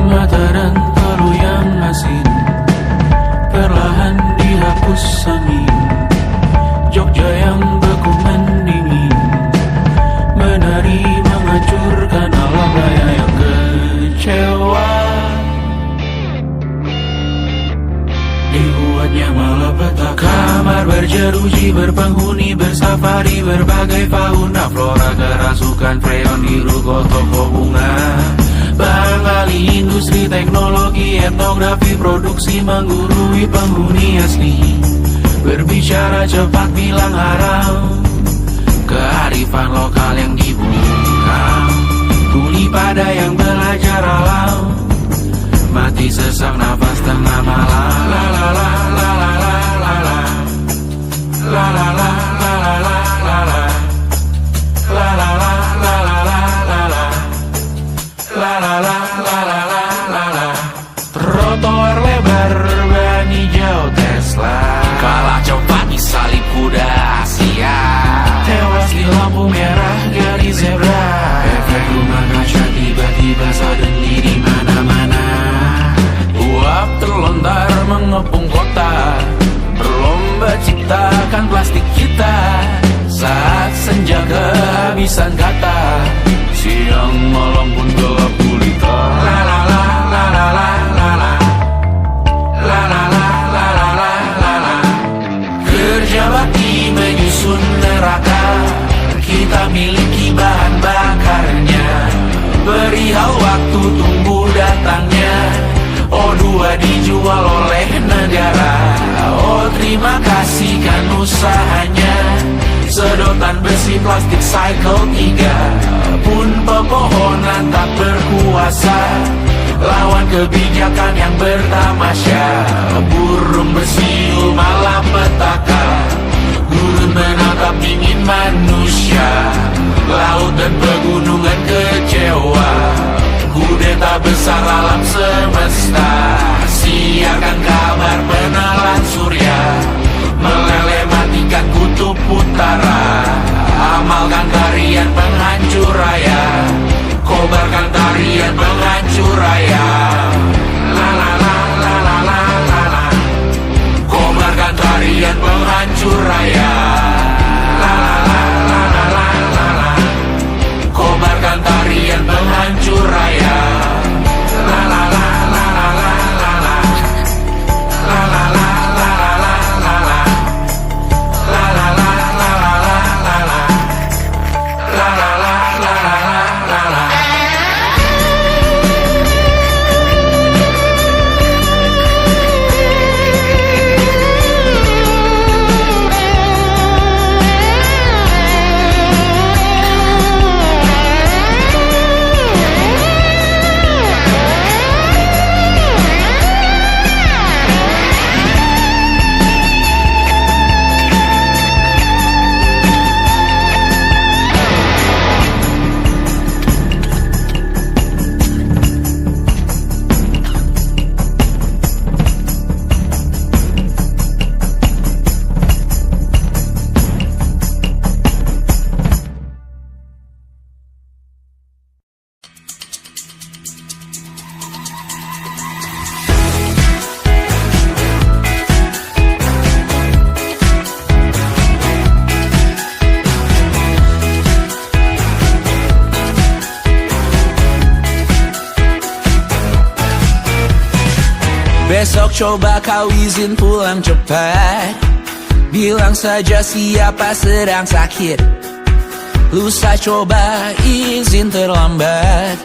mata dan palu yang asin perlahan dihapus angin. Jogja yang beku mendingin, menari menghancurkan alam raya yang kecewa. Di membuatnya malapetaka. Kamar berjeruji, berpenghuni, bersafari, berbagai fauna flora, kerasukan freon di ruko toko bunga. Barang kali industri teknologi, etnografi, produksi menggurui penghuni asli. Berbicara cepat, bilang haram, kearifan lokal yang dibungkam. Tuli pada yang belajar alam, mati sesak nafas tengah malam. La la la la la la la la. La la la la la la la la. La la la la la la la la. La la la la la la la la. Trotoar lebar ban hijau Tesla, Kalah cepat di salib kuda Asia. tewas di lampu merah garis zebra. Efek rumah kaca tiba-tiba suddenly di mana-mana. Uap terlontar mengepung kota, berlomba ciptakan plastik kita. Saat senja kehabisan kata, siang malam pun gelap gulita. La la la la la la la la. La la la la la la la la. Kerja bakti menyusun neraka, kita miliki bahan bakarnya. Perihal waktu tunggu datangnya, O2 dijual oleh negara. Oh terima kasih kan usahanya. Sedotan besi plastik cycle 3 pun pepohonan tak berkuasa lawan kebijakan yang bertamasya. Burung bersiul malapetaka, gurun menatap dingin manusia. Laut dan pegunungan kecewa, kudeta besar alam semesta. Siarkan kabar penelan surya, meleleh matikan kutub utara. Amalkan tarian penghancur raya, kobarkan tarian penghancur raya. La la la la la la la la. Kobarkan tarian penghancur raya. La la la la la la la la. Kobarkan tarian penghancur raya. La la la la la la la la. La la la la la la la la. La la la la la la la la. La la la la la la la. Besok coba kau izin pulang cepat, bilang saja siapa sedang sakit. Lusa coba izin terlambat,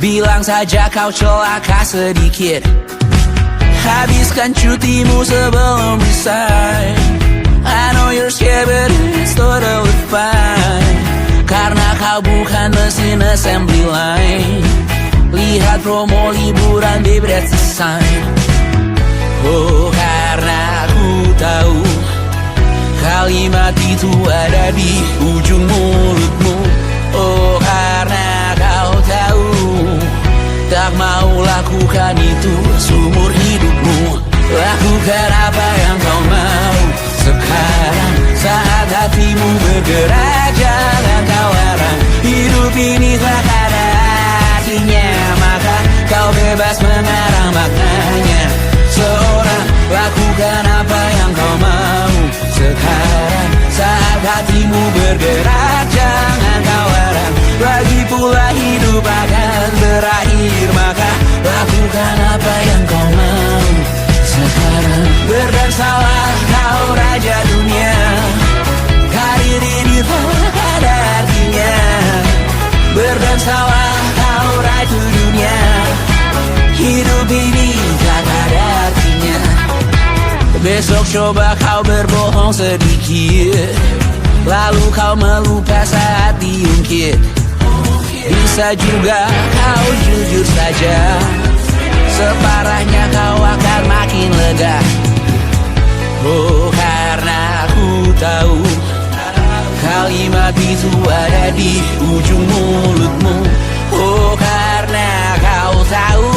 bilang saja kau celaka sedikit. Habiskan cutimu sebelum resign. I know you're scared but it's totally fine, karena kau bukan mesin assembly line. Lihat promo liburan baby, that's a sign. Oh karena ku tahu kalimat itu ada di ujung mulutmu. Oh karena kau tahu tak mau lakukan itu seumur hidupmu. Lakukan apa yang kau mau sekarang, saat hatimu bergerak. Jangan kau larang, hidup ini tak ada artinya, maka kau bebas mengarang maknanya. Seorang lakukan apa yang kau mau sekarang, saat hatimu bergerak. Jangan kau larang, lagi pula hidup akan berakhir, maka lakukan apa yang kau mau. Besok coba kau berbohong sedikit, lalu kau melupa saat diungkit. Bisa juga kau jujur saja, separahnya kau akan makin lega. Oh, karena aku tahu kalimat itu ada di ujung mulutmu. Oh, karena kau tahu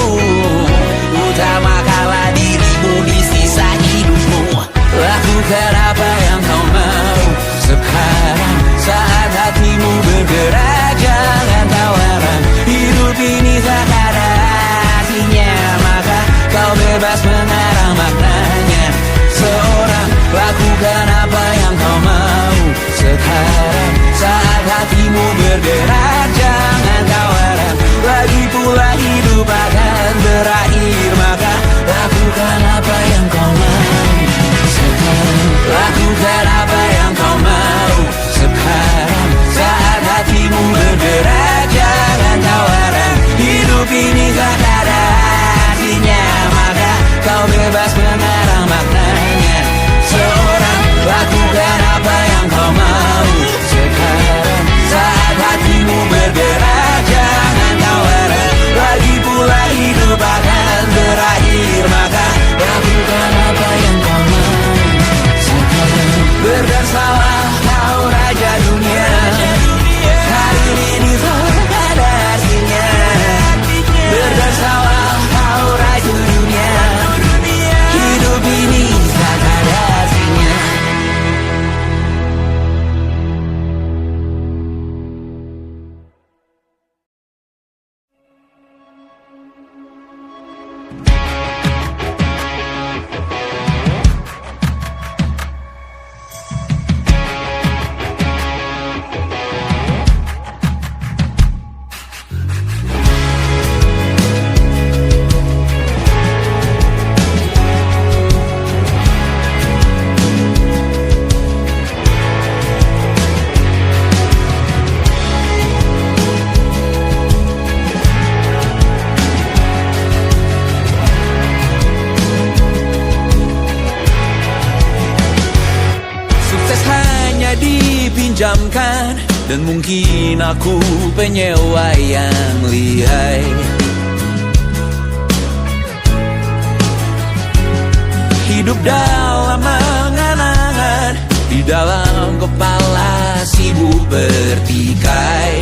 utamakanlah dirimu di sisa hidupmu. Lakukan apa yang kau mau sekarang, saat hatimu bergerak. Jangan tawaran, hidup ini tak ada artinya, maka kau bebas mengarang maknanya. Seorang, lakukan apa yang kau mau sekarang, saat hatimu bergerak. Jangan tawaran, lagi pula hidup akan berakhir, maka lakukan apa yang kau mau sekarang. Lakukan apa yang kau mau sekarang, saat hatimu bergerak. Jangan tawaran, hidup ini tak ada artinya, maka kau bebas mengarang maknanya. Seorang, lakukan apa yang kau mau sekarang, saat hatimu bergerak. Jangan tawaran, lagi pula hidup akan berakhir, maka lakukan apa yang kau mau sekarang. Berdansalah kau raja dunia, hari ini tak ada artinya. Berdansalah kau raja dunia, hidup ini tak ada artinya. Dipinjamkan, dan mungkin aku penyewa yang lihai. Hidup dalam angan-angan, di dalam kepala sibuk bertikai.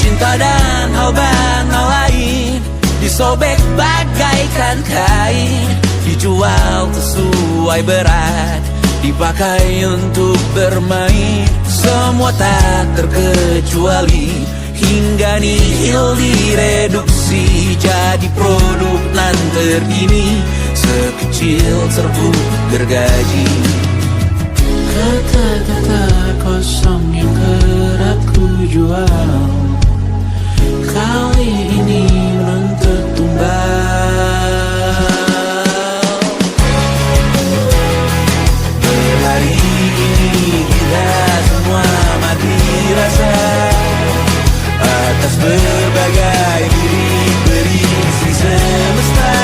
Cinta dan hal banal lain disobek bagaikan kain, dijual sesuai berat, dipakai untuk bermain. Semua tak terkecuali, hingga nihil direduksi jadi produk nan terkini, sekecil serbuk gergaji. Kata-kata kosong yang kerap ku jual, kali ini menuntut tumbal. Hari ini kita semua mati rasa atas berbagai diri semesta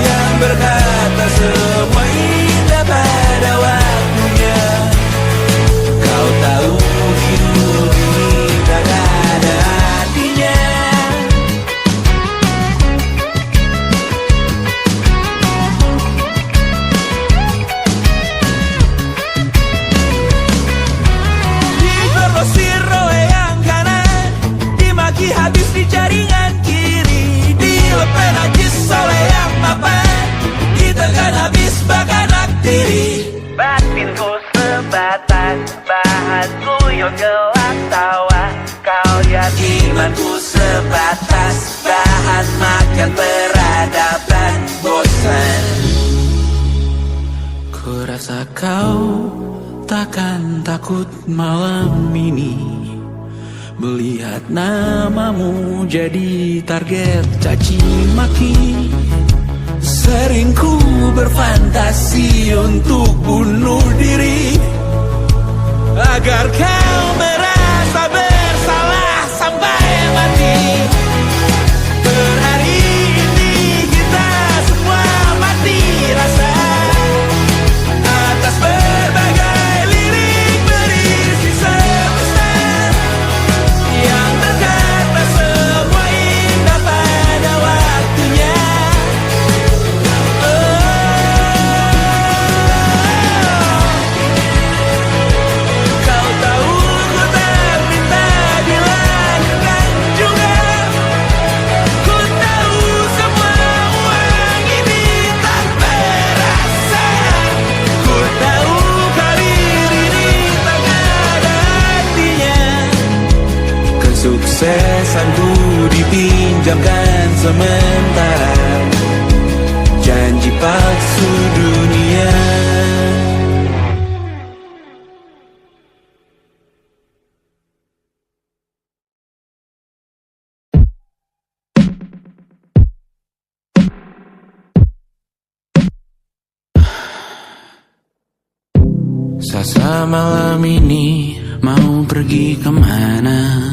yang berkata semua indah pada waktunya. Kau tahu hidup ini tak ada artinya. Diperlosir roe yang kanan, dimaki habis di jaringan kiri, dilepen najis oleh yang mapan, ditekan habis bakanak diri. Batinku sebatas bahan guyon gelak tawa, kau lihat imanku sebatas bahan makan peradaban bosan. Ku rasa kau takkan takut malam ini melihat namamu jadi target caci maki. Sering ku berfantasi untuk bunuh diri, agar kau merasa bersalah sampai mati. Per hari Kesuksesanku dipinjamkan sementara, janji palsu dunia. Sasa malam ini mau pergi kemana?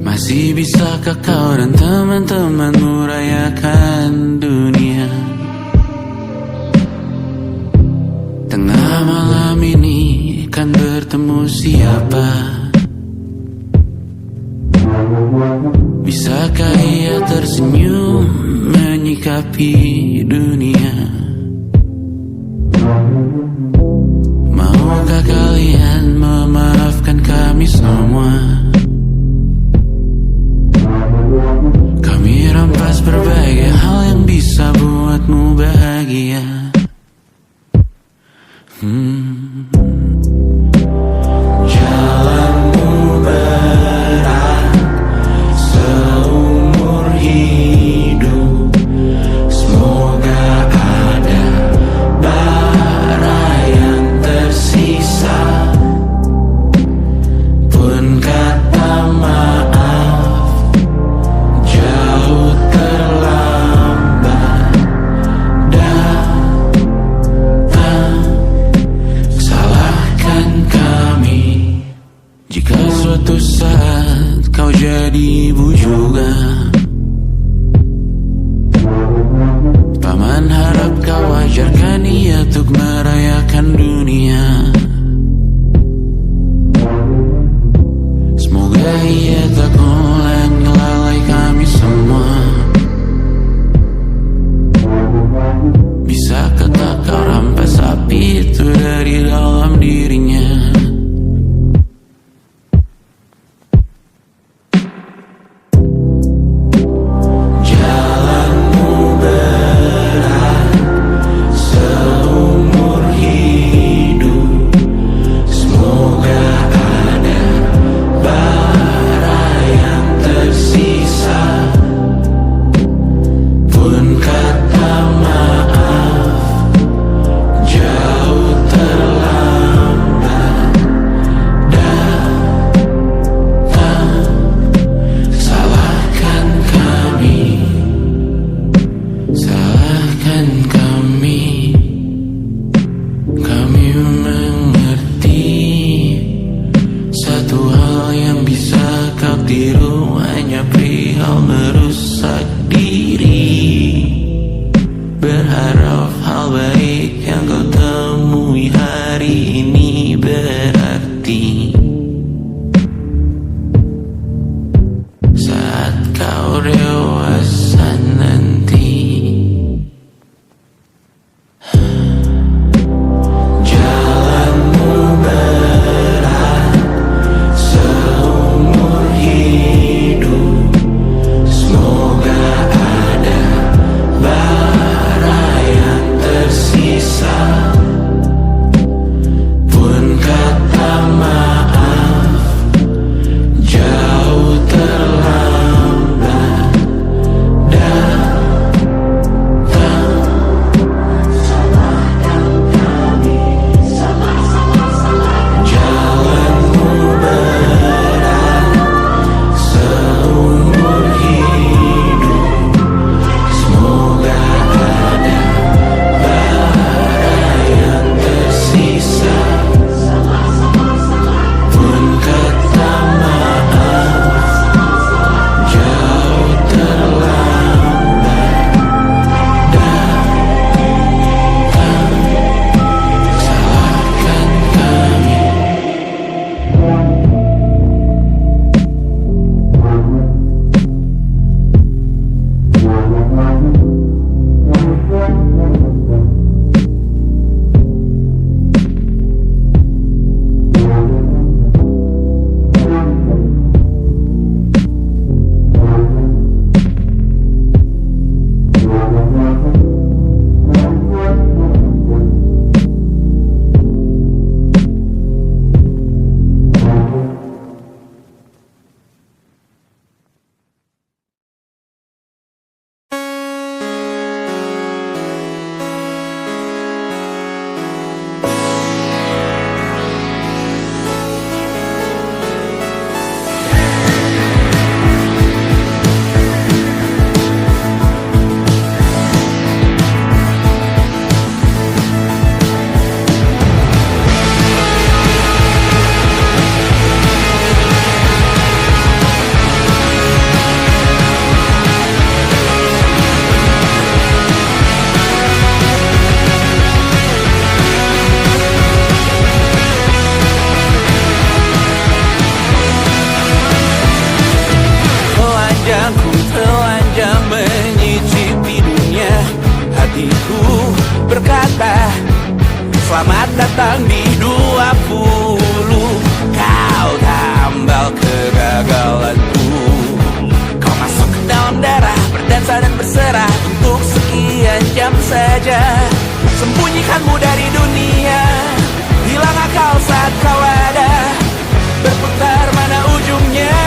Masih bisakah kau dan teman-temanmu rayakan dunia? Tengah malam ini kan bertemu siapa? Bisakah ia tersenyum menyikapi dunia? Maukah kalian memaafkan kami semua? Kami rampas berbagai hal yang bisa buatmu bahagia. Jalanmu berat seumur hidup, semoga ada bara yang tersisa. Pun kata maaf jauh terlambat datang. Salahkan kami jika suatu saat kau jadi ibu juga. Paman harap kau ajarkan ia untuk merayakan dunia. Semoga ia tak ulangi lalai kami semua. Bisakah tak kau rampas api itu dari dalam dirinya? Jalanmu berat seumur hidup, semoga ada bara yang tersisa. Pun kata maaf jauh terlambat datang. Salahkan kami, salahkan kami. Kami mengerti satu hal yang bisa kau tiru hanya perihal merusak diri. Berharap hal baik yang kau temui hari ini berarti saat kau dewasa nanti. Jalanmu berat seumur hidup, semoga Selamat datang di 20. Kau tambal kegagalanku. Kau masuk ke dalam darah, berdansa dan berserah untuk sekian jam saja. Sembunyikanmu dari dunia, hilang akal saat kau ada. Berputar mana ujungnya?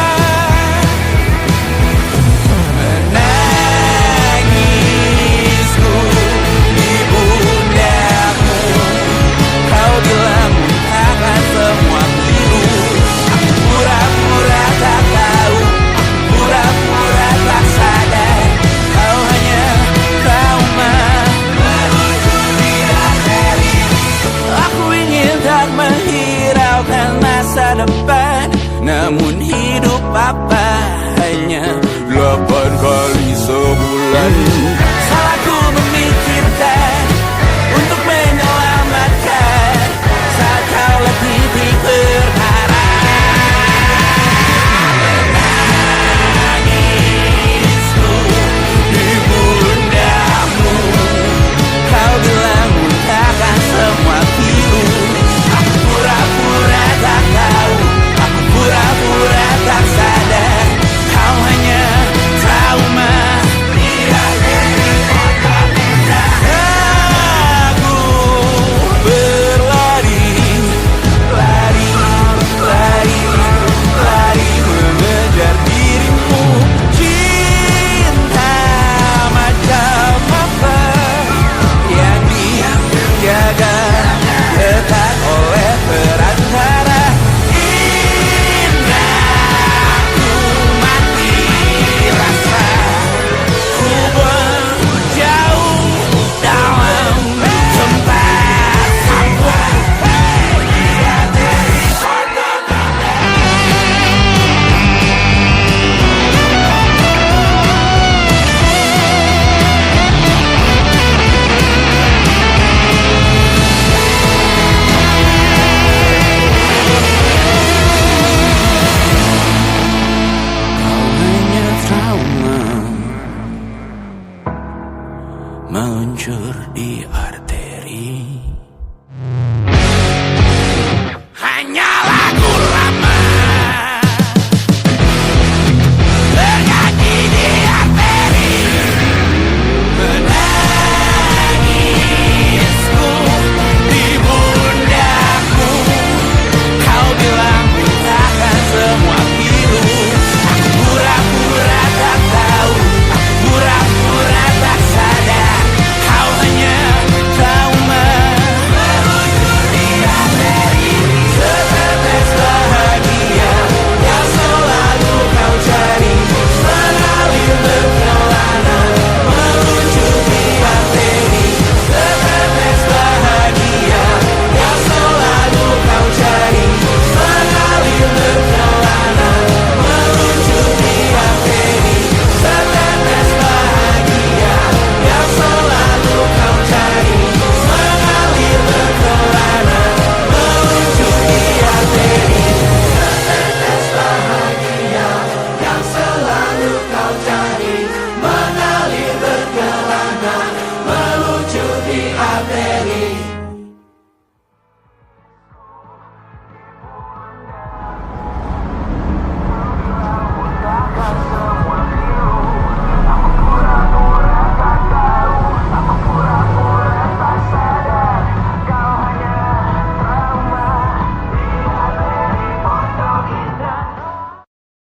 Menangisku di pundakmu. Kau bilang akan semua biru. Aku pura-pura tak tahu, pura-pura tak sadar. Kau hanya trauma. Aku ingin tak menghiraukan masa depan, namun hidup apa hanya 8 kali sebulan.